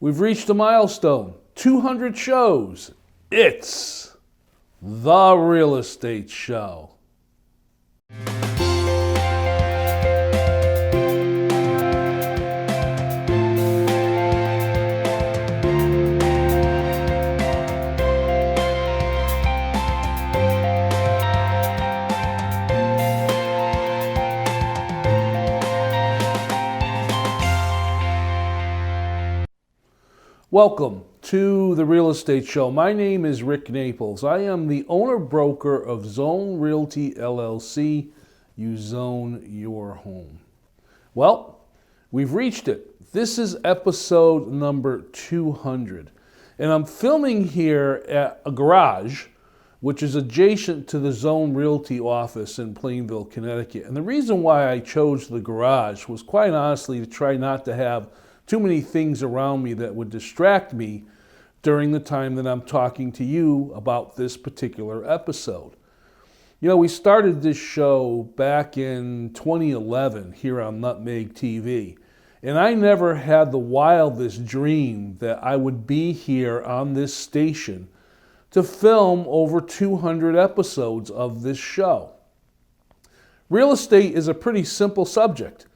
We've reached a milestone, 200 shows. It's the Real Estate Show. Welcome to the Real Estate Show. My name is Rick Naples. I am the owner-broker of Zone Realty LLC. You zone your home. Well, we've reached it. This is episode number 200. And I'm filming here at a garage, which is adjacent to the Zone Realty office in Plainville, Connecticut. And the reason why I chose the garage was quite honestly to try not to have too many things around me that would distract me during the time that I'm talking to you about this particular episode. You know, we started this show back in 2011 here on Nutmeg TV, and I never had the wildest dream that I would be here on this station to film over 200 episodes of this show. Real estate is a pretty simple subject.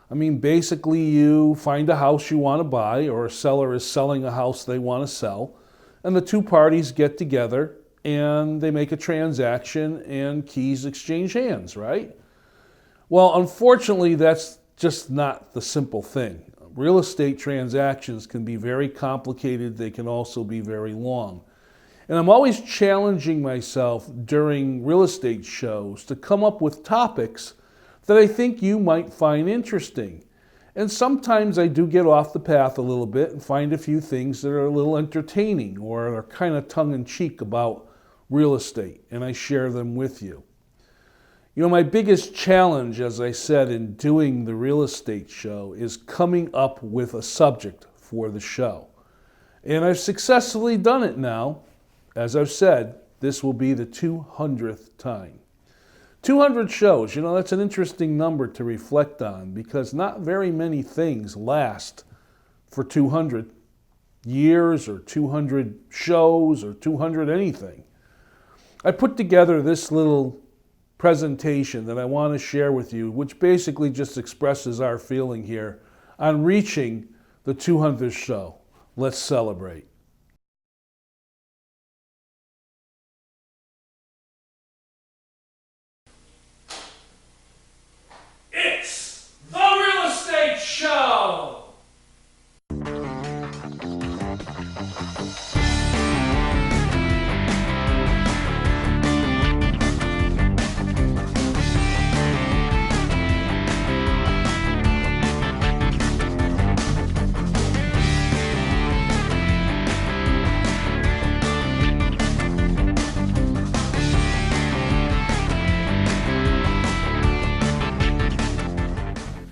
I mean, basically you find a house you want to buy, or a seller is selling a house they want to sell, and the two parties get together and they make a transaction and keys exchange hands, right? Well, unfortunately, that's just not the simple thing. Real estate transactions can be very complicated. They can also be very long. And I'm always challenging myself during real estate shows to come up with topics that I think you might find interesting. And sometimes I do get off the path a little bit and find a few things that are a little entertaining or are kind of tongue-in-cheek about real estate, and I share them with you. You know, my biggest challenge, as I said, in doing the real estate show is coming up with a subject for the show. And I've successfully done it now. As I've said, this will be the 200th time. 200 shows, you know, that's an interesting number to reflect on because not very many things last for 200 years or 200 shows or 200 anything. I put together this little presentation that I want to share with you, which basically just expresses our feeling here on reaching the 200th show. Let's celebrate. It's the Real Estate Show!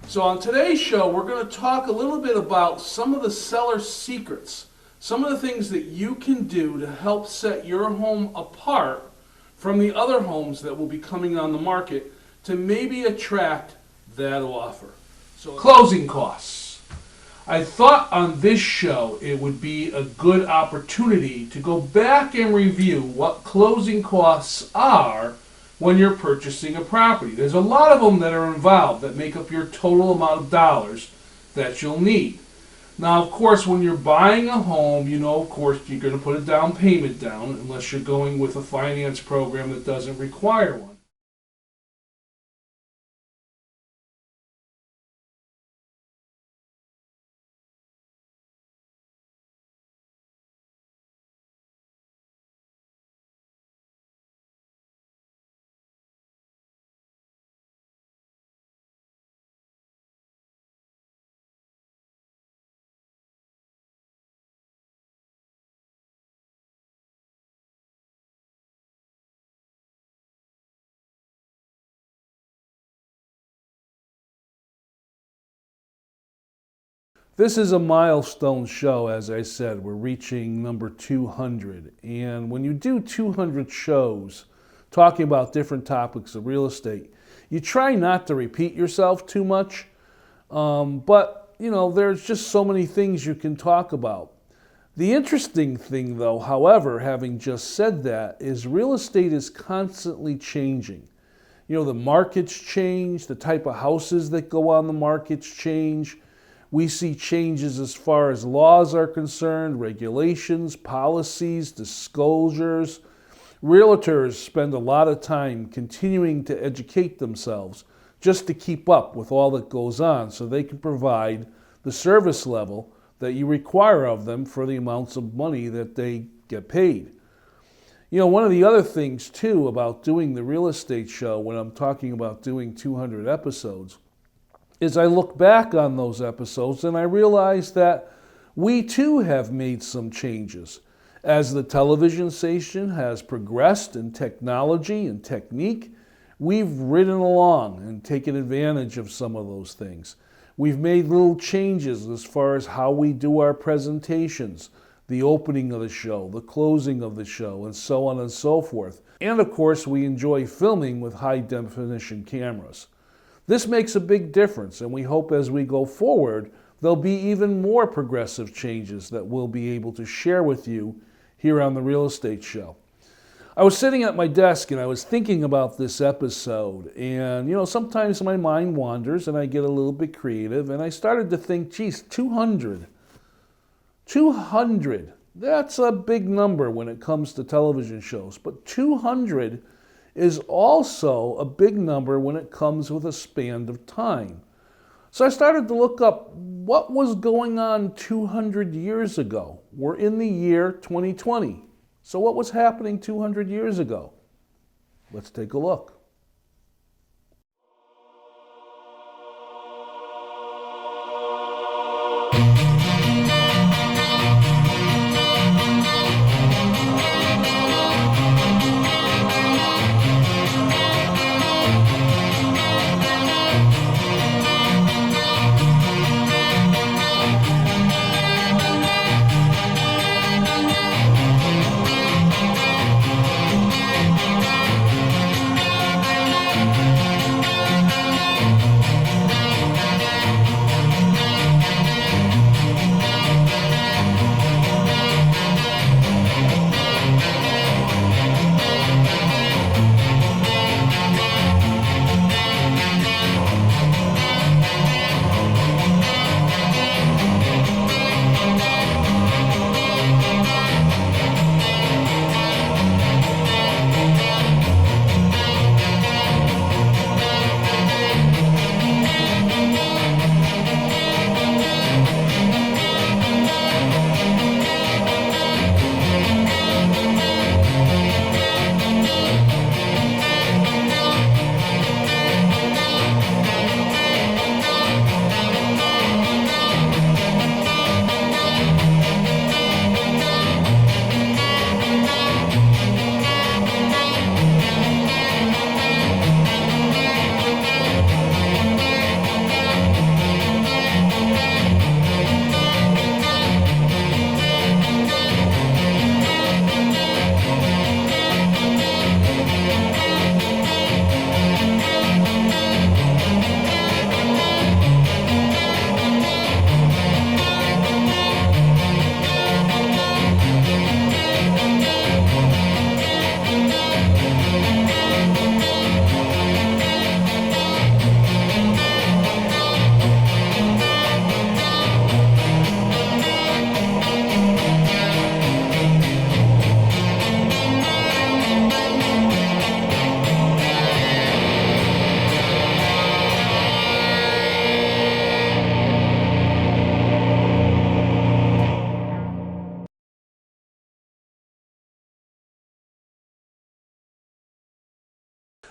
So on today's show, we're going to talk a little bit about some of the seller secrets, some of the things that you can do to help set your home apart from the other homes that will be coming on the market to maybe attract that offer. So closing costs. I thought on this show it would be a good opportunity to go back and review what closing costs are when you're purchasing a property. There's a lot of them that are involved that make up your total amount of dollars that you'll need. Now, of course, when you're buying a home, you know, of course, you're going to put a down payment down unless you're going with a finance program that doesn't require one. This is a milestone show, as I said. We're reaching number 200. And when you do 200 shows talking about different topics of real estate, you try not to repeat yourself too much. But there's just so many things you can talk about. The interesting thing, though, however, having just said that, is real estate is constantly changing. The markets change, the type of houses that go on the markets change. We see changes as far as laws are concerned, regulations, policies, disclosures. Realtors spend a lot of time continuing to educate themselves just to keep up with all that goes on so they can provide the service level that you require of them for the amounts of money that they get paid. One of the other things, too, about doing the real estate show when I'm talking about doing 200 episodes is I look back on those episodes and I realize that we, too, have made some changes. As the television station has progressed in technology and technique, we've ridden along and taken advantage of some of those things. We've made little changes as far as how we do our presentations, the opening of the show, the closing of the show, and so on and so forth. And of course, we enjoy filming with high-definition cameras. This makes a big difference, and we hope as we go forward, there'll be even more progressive changes that we'll be able to share with you here on the Real Estate Show. I was sitting at my desk and I was thinking about this episode, and sometimes my mind wanders and I get a little bit creative, and I started to think, geez, 200, that's a big number when it comes to television shows, but 200 is also a big number when it comes with a span of time. So I started to look up what was going on 200 years ago. We're in the year 2020. So what was happening 200 years ago? Let's take a look.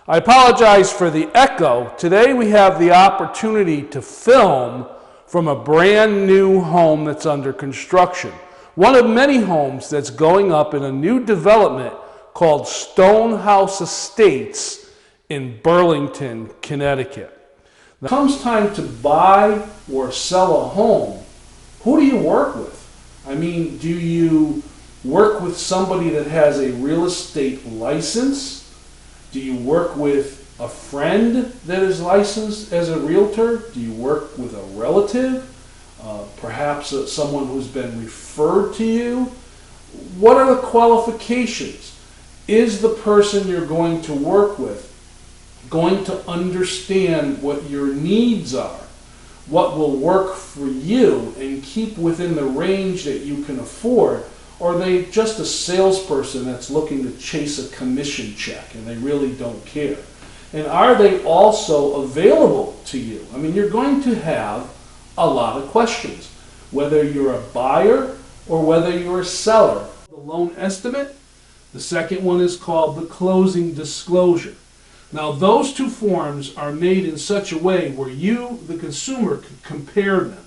I apologize for the echo. Today we have the opportunity to film from a brand new home that's under construction. One of many homes that's going up in a new development called Stonehouse Estates in Burlington, Connecticut. When it comes time to buy or sell a home, who do you work with? I mean, do you work with somebody that has a real estate license? Do you work with a friend that is licensed as a realtor? Do you work with a relative? perhaps someone who's been referred to you. What are the qualifications? Is the person you're going to work with going to understand what your needs are, what will work for you and keep within the range that you can afford? Or are they just a salesperson that's looking to chase a commission check and they really don't care? And are they also available to you? I mean, you're going to have a lot of questions, whether you're a buyer or whether you're a seller. The loan estimate, the second one is called the closing disclosure. Now, those two forms are made in such a way where you, the consumer, can compare them.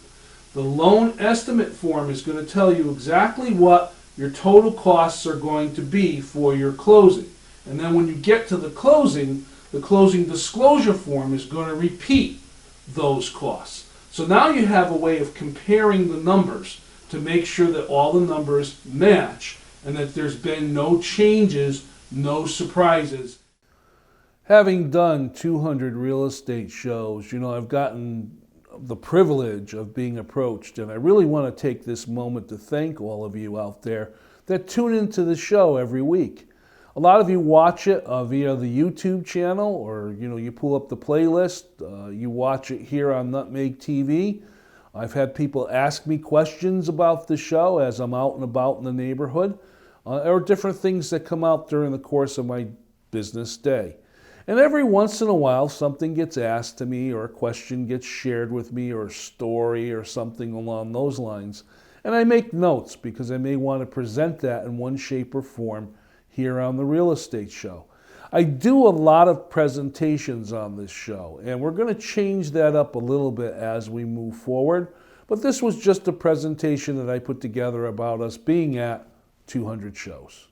The loan estimate form is going to tell you exactly what your total costs are going to be for your closing. And then when you get to the closing disclosure form is going to repeat those costs. So now you have a way of comparing the numbers to make sure that all the numbers match and that there's been no changes, no surprises. Having done 200 real estate shows, I've gotten the privilege of being approached, and I really want to take this moment to thank all of you out there that tune into the show every week. A lot of you watch it via the YouTube channel, or you pull up the playlist, you watch it here on Nutmeg TV. I've had people ask me questions about the show as I'm out and about in the neighborhood, or different things that come out during the course of my business day. And every once in a while, something gets asked to me, or a question gets shared with me, or a story, or something along those lines. And I make notes because I may want to present that in one shape or form here on the Real Estate Show. I do a lot of presentations on this show, and we're going to change that up a little bit as we move forward. But this was just a presentation that I put together about us being at 200 shows.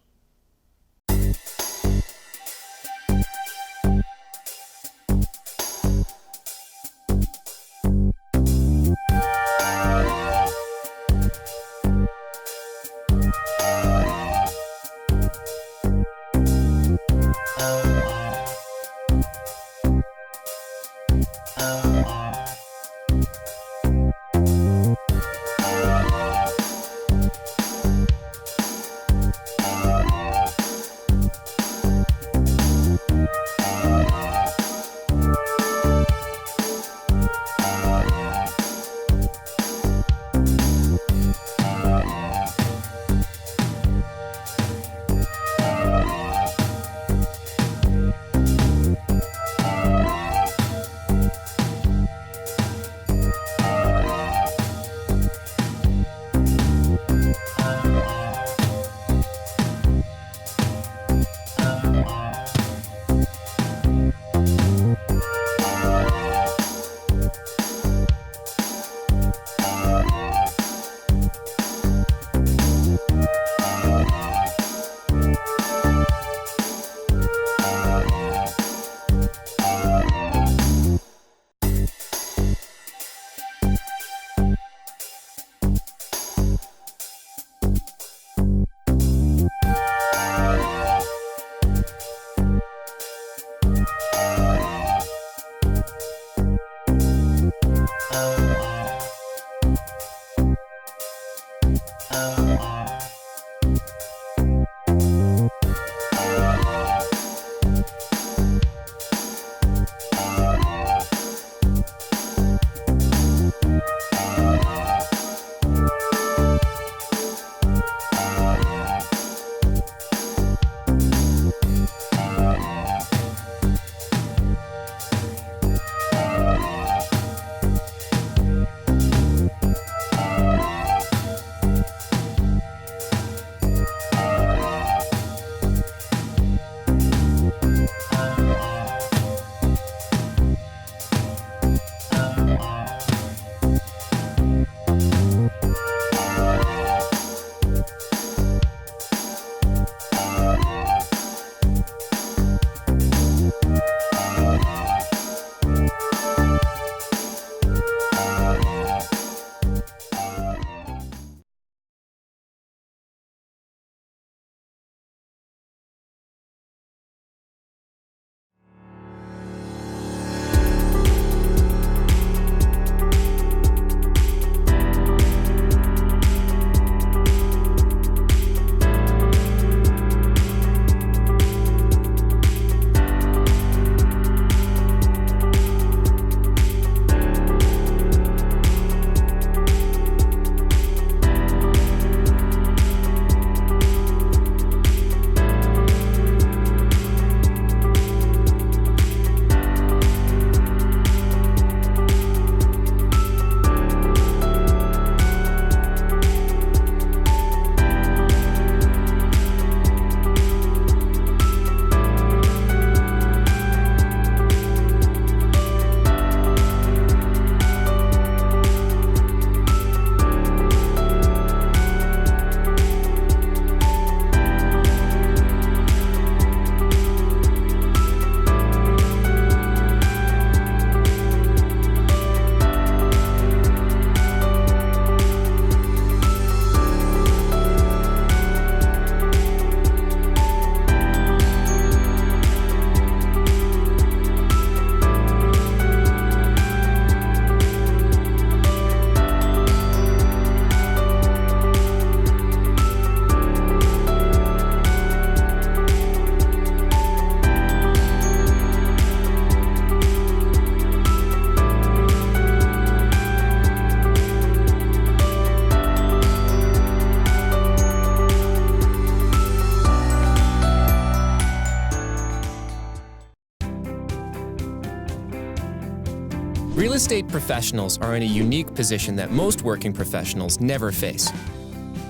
Real estate professionals are in a unique position that most working professionals never face.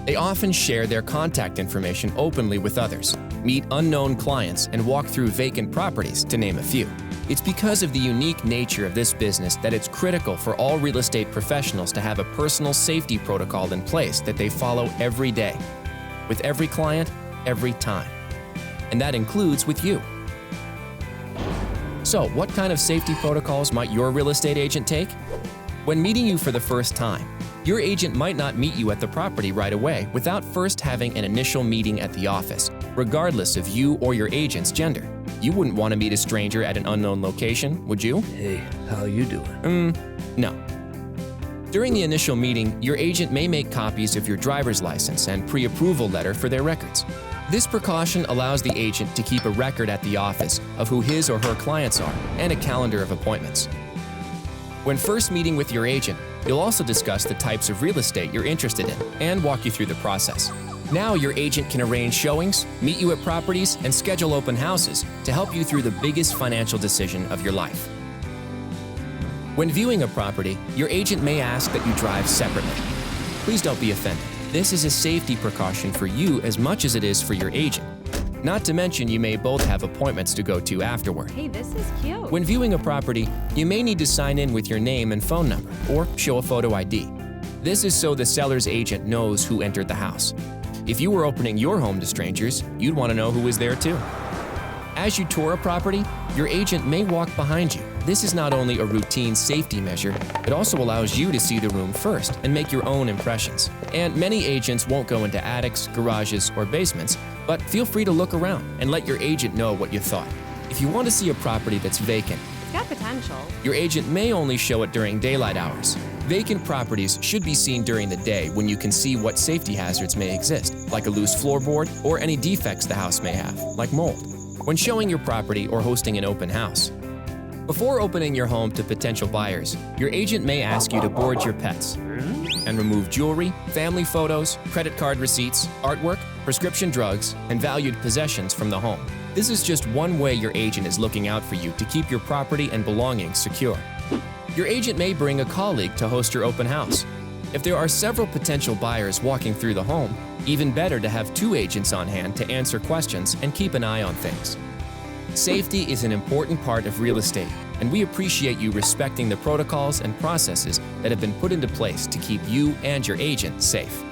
They often share their contact information openly with others, meet unknown clients, and walk through vacant properties, to name a few. It's because of the unique nature of this business that it's critical for all real estate professionals to have a personal safety protocol in place that they follow every day, with every client, every time. And that includes with you. So, what kind of safety protocols might your real estate agent take? When meeting you for the first time, your agent might not meet you at the property right away without first having an initial meeting at the office, regardless of you or your agent's gender. You wouldn't want to meet a stranger at an unknown location, would you? Hey, how you doing? No. During the initial meeting, your agent may make copies of your driver's license and pre-approval letter for their records. This precaution allows the agent to keep a record at the office of who his or her clients are and a calendar of appointments. When first meeting with your agent, you'll also discuss the types of real estate you're interested in and walk you through the process. Now your agent can arrange showings, meet you at properties, and schedule open houses to help you through the biggest financial decision of your life. When viewing a property, your agent may ask that you drive separately. Please don't be offended. This is a safety precaution for you as much as it is for your agent. Not to mention you may both have appointments to go to afterward. Hey, this is cute. When viewing a property, you may need to sign in with your name and phone number or show a photo ID. This is so the seller's agent knows who entered the house. If you were opening your home to strangers, you'd want to know who was there too. As you tour a property, your agent may walk behind you. This is not only a routine safety measure, it also allows you to see the room first and make your own impressions. And many agents won't go into attics, garages, or basements, but feel free to look around and let your agent know what you thought. If you want to see a property that's vacant, It's got potential. your agent may only show it during daylight hours. Vacant properties should be seen during the day when you can see what safety hazards may exist, like a loose floorboard or any defects the house may have, like mold. When showing your property or hosting an open house, before opening your home to potential buyers, your agent may ask you to board your pets and remove jewelry, family photos, credit card receipts, artwork, prescription drugs, and valued possessions from the home. This is just one way your agent is looking out for you to keep your property and belongings secure. Your agent may bring a colleague to host your open house. If there are several potential buyers walking through the home, even better to have two agents on hand to answer questions and keep an eye on things. Safety is an important part of real estate, and we appreciate you respecting the protocols and processes that have been put into place to keep you and your agent safe.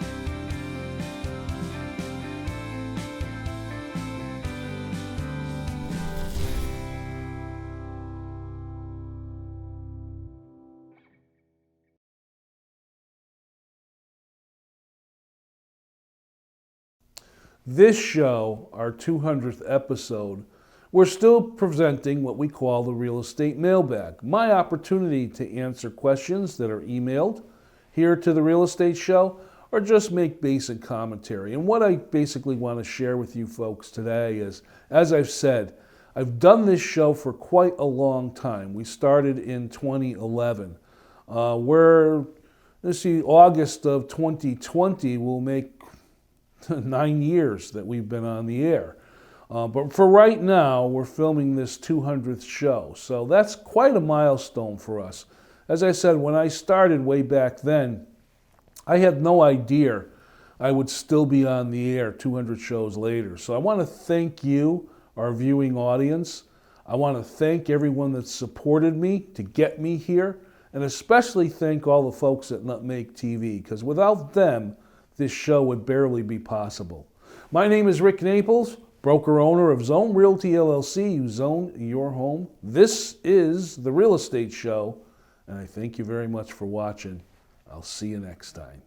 This show, our 200th episode, we're still presenting what we call the real estate mailbag, my opportunity to answer questions that are emailed here to the real estate show or just make basic commentary. And what I basically want to share with you folks today is, as I've said, I've done this show for quite a long time. We started in 2011. August of 2020 will make 9 years that we've been on the air. But for right now, we're filming this 200th show. So that's quite a milestone for us. As I said, when I started way back then, I had no idea I would still be on the air 200 shows later. So I want to thank you, our viewing audience. I want to thank everyone that supported me to get me here, and especially thank all the folks at Nutmeg TV, because without them, this show would barely be possible. My name is Rick Naples, broker-owner of Zone Realty LLC. You zone your home. This is The Real Estate Show, and I thank you very much for watching. I'll see you next time.